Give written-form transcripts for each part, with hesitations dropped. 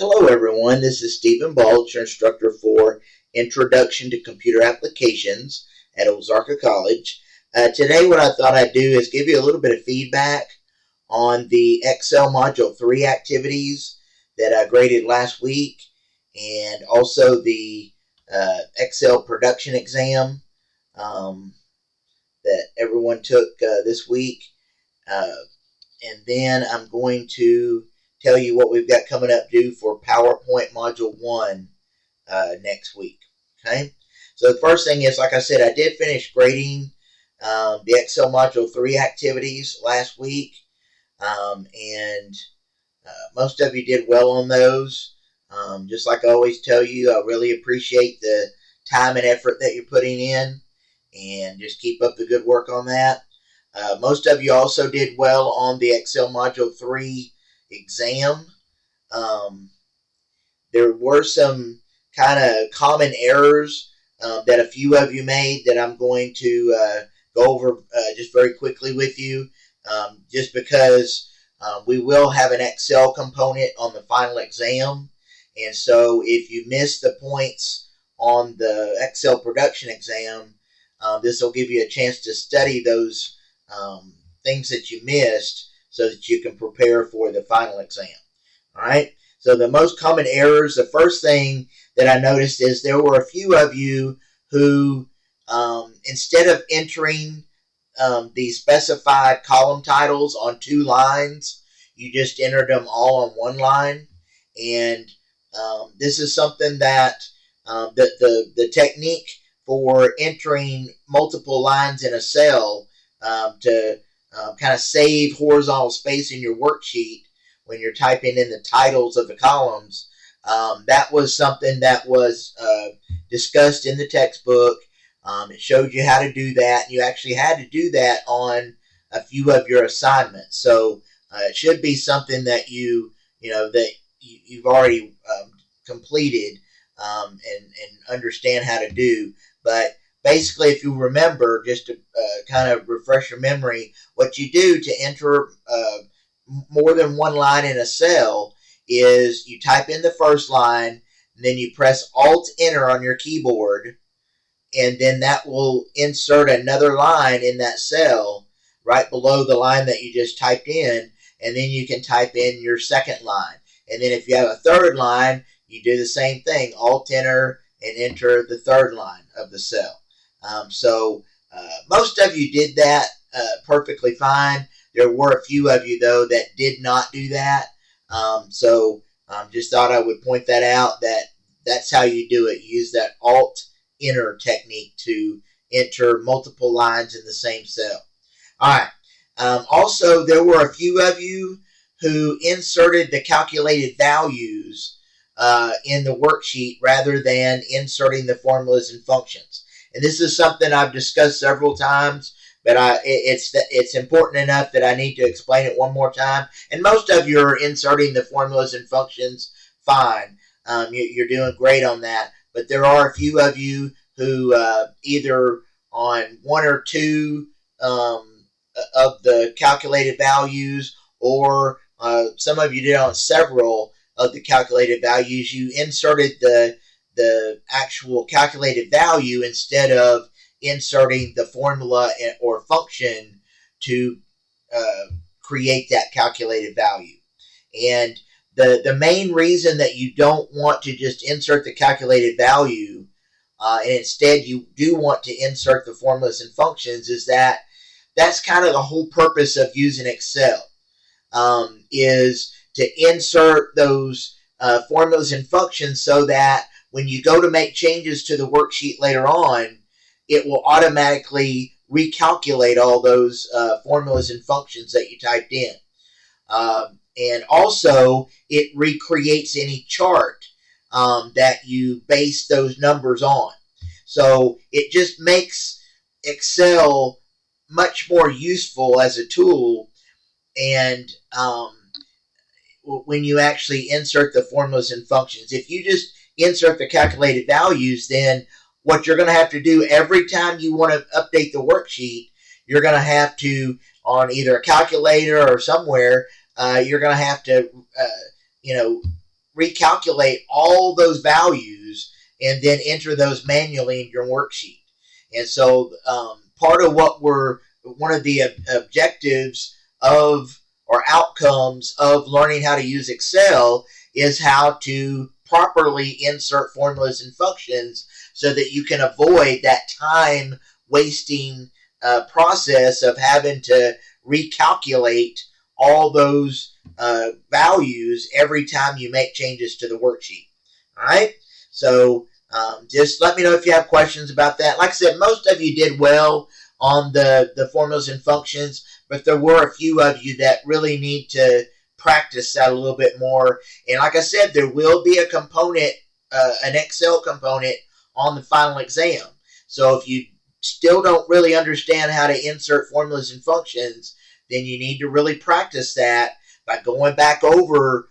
Hello everyone, this is Stephen Balch, your instructor for Introduction to Computer Applications at Ozarka College. Today what I thought I'd do is give you a little bit of feedback on the Excel Module 3 activities that I graded last week, and also the Excel production exam that everyone took this week. And then I'm going to tell you what we've got coming up due for PowerPoint Module 1 next week. Okay, so the first thing is, like I said, I did finish grading the Excel Module 3 activities last week, and most of you did well on those. Just like I always tell you, I really appreciate the time and effort that you're putting in, and just keep up the good work on that. Most of you also did well on the Excel Module 3 exam. There were some kind of common errors that a few of you made that I'm going to go over just very quickly with you, just because we will have an Excel component on the final exam. And so if you miss the points on the Excel production exam, this will give you a chance to study those things that you missed so that you can prepare for the final exam. All right, so the most common errors, the first thing that I noticed is there were a few of you who, instead of entering the specified column titles on 2 lines, you just entered them all on 1 line. And this is something that the technique for entering multiple lines in a cell to kind of save horizontal space in your worksheet when you're typing in the titles of the columns. That was something that was discussed in the textbook. It showed you how to do that, and you actually had to do that on a few of your assignments. So it should be something that you've already completed and understand how to do. But basically, if you remember, just to kind of refresh your memory, what you do to enter more than 1 line in a cell is you type in the first line, and then you press Alt-Enter on your keyboard, and then that will insert another line in that cell right below the line that you just typed in, and then you can type in your second line. And then if you have a third line, you do the same thing, Alt-Enter, and enter the third line of the cell. So most of you did that perfectly fine. There were a few of you, though, that did not do that. So just thought I would point that out, that that's how you do it. You use that Alt-Enter technique to enter multiple lines in the same cell. All right. Also, there were a few of you who inserted the calculated values in the worksheet rather than inserting the formulas and functions. And this is something I've discussed several times, but it's important enough that I need to explain it one more time. And most of you are inserting the formulas and functions fine. You're doing great on that. But there are a few of you who either on 1 or 2 of the calculated values, or some of you did on several of the calculated values, you inserted the actual calculated value instead of inserting the formula or function to create that calculated value. And the main reason that you don't want to just insert the calculated value and instead you do want to insert the formulas and functions is that that's kind of the whole purpose of using Excel, is to insert those formulas and functions so that when you go to make changes to the worksheet later on, it will automatically recalculate all those formulas and functions that you typed in. And also, it recreates any chart that you base those numbers on. So it just makes Excel much more useful as a tool, and when you actually insert the formulas and functions. If you just insert the calculated values, then what you're going to have to do every time you want to update the worksheet, you're going to have to, on either a calculator or somewhere, you're going to have to, recalculate all those values and then enter those manually in your worksheet. And so part of one of the objectives of or outcomes of learning how to use Excel is how to properly insert formulas and functions so that you can avoid that time wasting process of having to recalculate all those values every time you make changes to the worksheet. All right, so just let me know if you have questions about that. Like I said, most of you did well on the formulas and functions, but there were a few of you that really need to practice that a little bit more. And like I said, there will be a component, an Excel component on the final exam. So if you still don't really understand how to insert formulas and functions, then you need to really practice that by going back over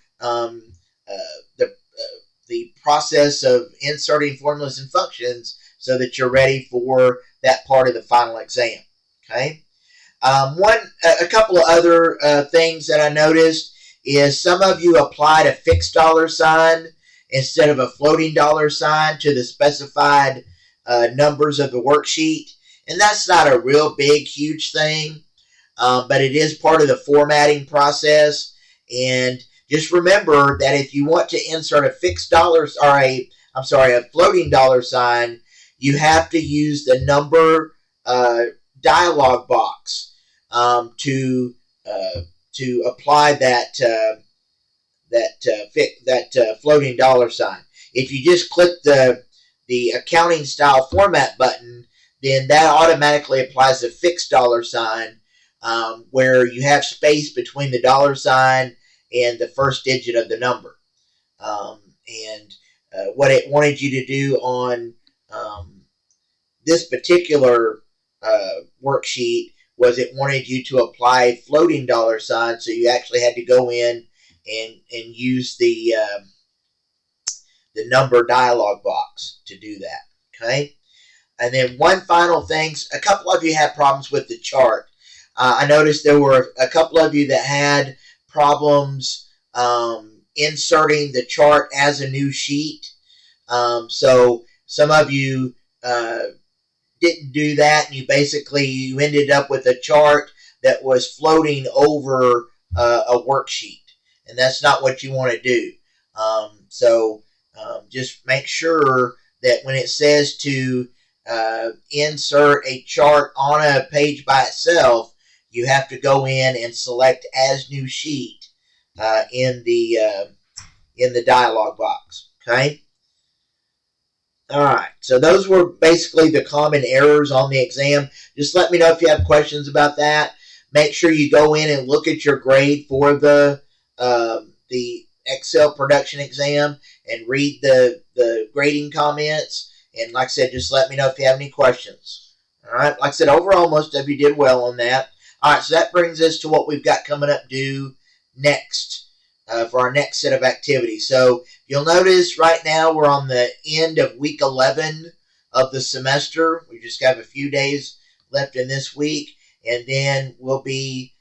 the process of inserting formulas and functions so that you're ready for that part of the final exam. Okay. A couple of other things that I noticed is some of you applied a fixed dollar sign instead of a floating dollar sign to the specified numbers of the worksheet. And that's not a real big, huge thing, but it is part of the formatting process. And just remember that if you want to insert a fixed dollar, or a floating dollar sign, you have to use the number dialog box to apply that floating dollar sign. If you just click the accounting style format button, then that automatically applies a fixed dollar sign where you have space between the dollar sign and the first digit of the number. And what it wanted you to do on this particular worksheet was it wanted you to apply floating dollar sign, so you actually had to go in and use the number dialog box to do that. Okay, and then one final thing, a couple of you had problems with the chart. I noticed there were a couple of you that had problems inserting the chart as a new sheet. So some of you didn't do that, and you ended up with a chart that was floating over a worksheet, and that's not what you want to do. So just make sure that when it says to insert a chart on a page by itself, you have to go in and select as new sheet in the dialog box. Okay. All right, so those were basically the common errors on the exam. Just let me know if you have questions about that. Make sure you go in and look at your grade for the Excel production exam and read the grading comments. And like I said, just let me know if you have any questions. All right, like I said, overall, most of you did well on that. All right, so that brings us to what we've got coming up due next. For our next set of activities. So you'll notice right now we're on the end of week 11 of the semester. We just have a few days left in this week, and then we'll be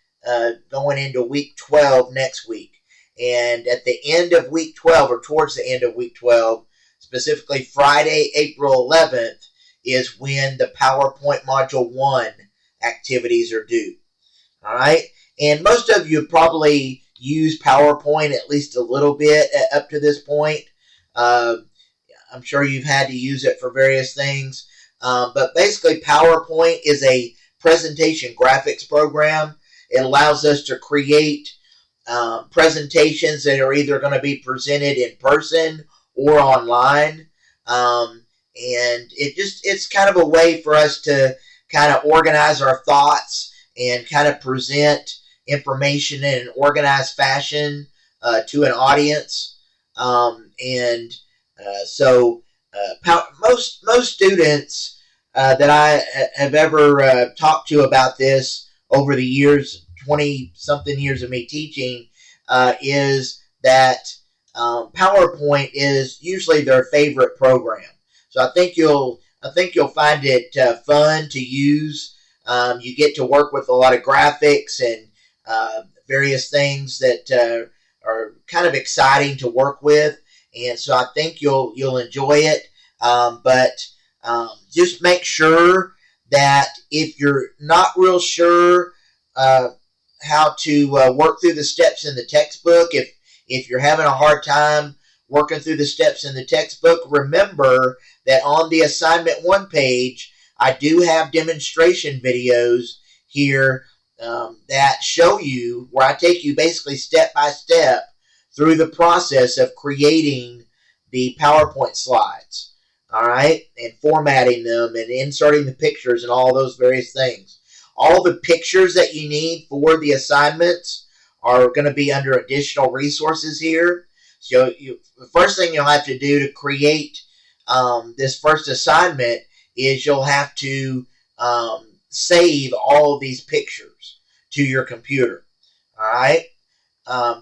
going into week 12 next week. And at the end of week 12, or towards the end of week 12, specifically Friday, April 11th, is when the PowerPoint Module 1 activities are due. All right? And most of you probably use PowerPoint at least a little bit up to this point. I'm sure you've had to use it for various things. But basically, PowerPoint is a presentation graphics program. It allows us to create presentations that are either going to be presented in person or online. And it's kind of a way for us to kind of organize our thoughts and kind of present information in an organized fashion to an audience. So most students that I have ever talked to about this over the years, 20-something years of me teaching, is that PowerPoint is usually their favorite program. So I think you'll find it fun to use. You get to work with a lot of graphics and various things that are kind of exciting to work with, and so I think you'll enjoy it. But just make sure that if you're not real sure how to work through the steps in the textbook, if you're having a hard time working through the steps in the textbook, remember that on the assignment 1 page, I do have demonstration videos here that show you, where I take you basically step by step through the process of creating the PowerPoint slides, all right, and formatting them and inserting the pictures and all those various things. All the pictures that you need for the assignments are going to be under additional resources here. So the first thing you'll have to do to create this first assignment is you'll have to save all of these pictures to your computer. All right.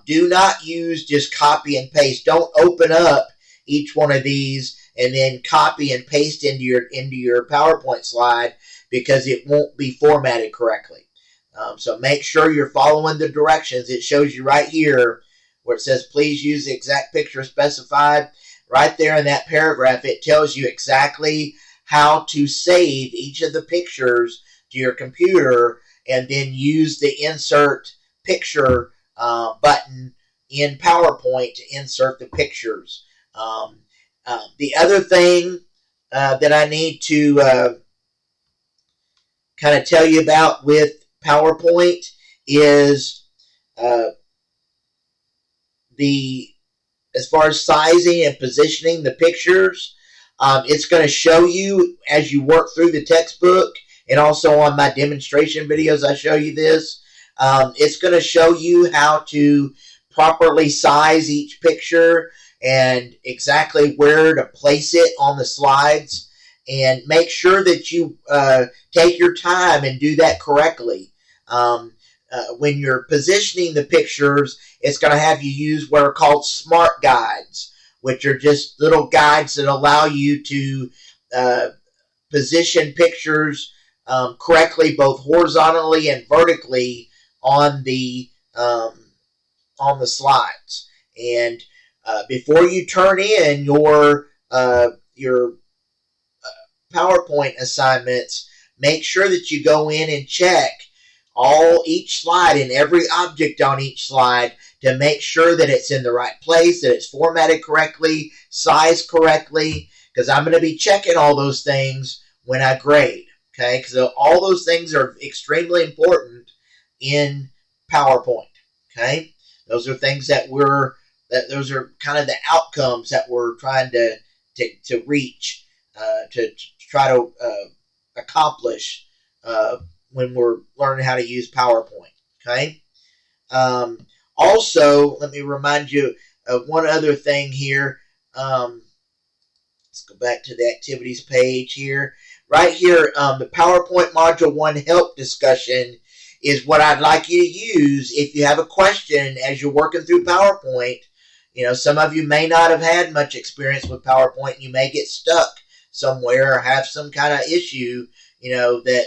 Do not use just copy and paste. Don't open up each one of these and then copy and paste into your PowerPoint slide, because it won't be formatted correctly. So make sure you're following the directions. It shows you right here where it says, please use the exact picture specified. Right there in that paragraph, it tells you exactly how to save each of the pictures to your computer, and then use the insert picture button in PowerPoint to insert the pictures. The other thing that I need to kind of tell you about with PowerPoint is as far as sizing and positioning the pictures. It's going to show you as you work through the textbook, and also on my demonstration videos I show you this. It's going to show you how to properly size each picture and exactly where to place it on the slides, and make sure that you take your time and do that correctly. When you're positioning the pictures, it's going to have you use what are called smart guides, which are just little guides that allow you to position pictures correctly, both horizontally and vertically on the slides. And before you turn in your PowerPoint assignments, make sure that you go in and check each slide and every object on each slide to make sure that it's in the right place, that it's formatted correctly, sized correctly, because I'm going to be checking all those things when I grade, okay? Because all those things are extremely important in PowerPoint, okay? Those are things that those are kind of the outcomes that we're trying to reach, to try to accomplish when we're learning how to use PowerPoint, okay? Also, let me remind you of one other thing here. Let's go back to the activities page here. Right here, the PowerPoint Module 1 help discussion is what I'd like you to use if you have a question as you're working through PowerPoint. You know, some of you may not have had much experience with PowerPoint, and you may get stuck somewhere or have some kind of issue, you know, that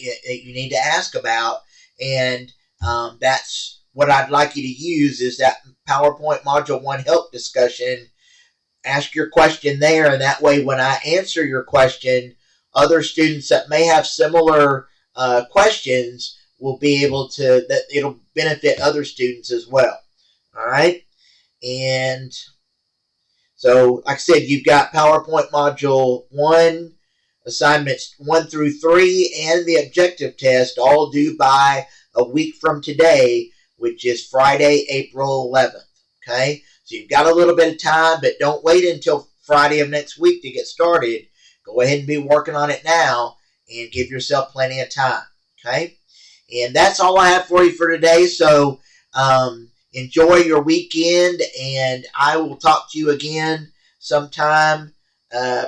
you need to ask about. And that's what I'd like you to use, is that PowerPoint Module 1 help discussion. Ask your question there, and that way when I answer your question, other students that may have similar questions will be able to, that it'll benefit other students as well. All right? And so, like I said, you've got PowerPoint Module 1, assignments 1 through 3, and the objective test, all due by a week from today, which is Friday, April 11th. Okay? So you've got a little bit of time, but don't wait until Friday of next week to get started. Go ahead and be working on it now and give yourself plenty of time. Okay? And that's all I have for you for today. So enjoy your weekend, and I will talk to you again sometime.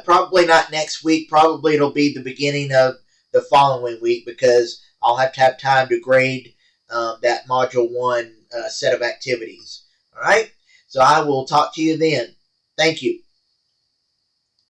Probably not next week. Probably it'll be the beginning of the following week, because I'll have to have time to grade that Module 1 set of activities. All right? So I will talk to you then. Thank you.